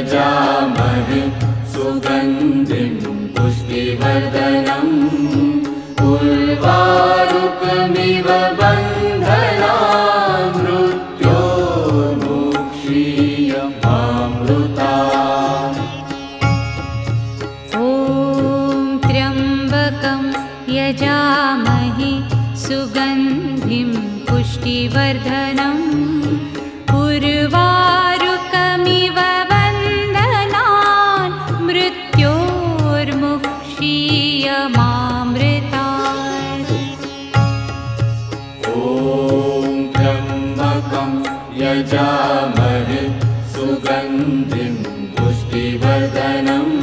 यजामहे सुगन्धिं पुष्टिवर्धनम् उर्वारुकमिव बन्धनान् मृत्योर्मुक्षीयमामृतात्। ॐ त्र्यम्बकं यजामहे सुगन्धिं पुष्टिवर्धनम् उर्वारुकमिव बन्धनान् मृत्योर्मुक्षीयमामृतात्। ॐ त्र्यम्बकं यजामहे सुगन्धिं पुष्टिवर्धनम्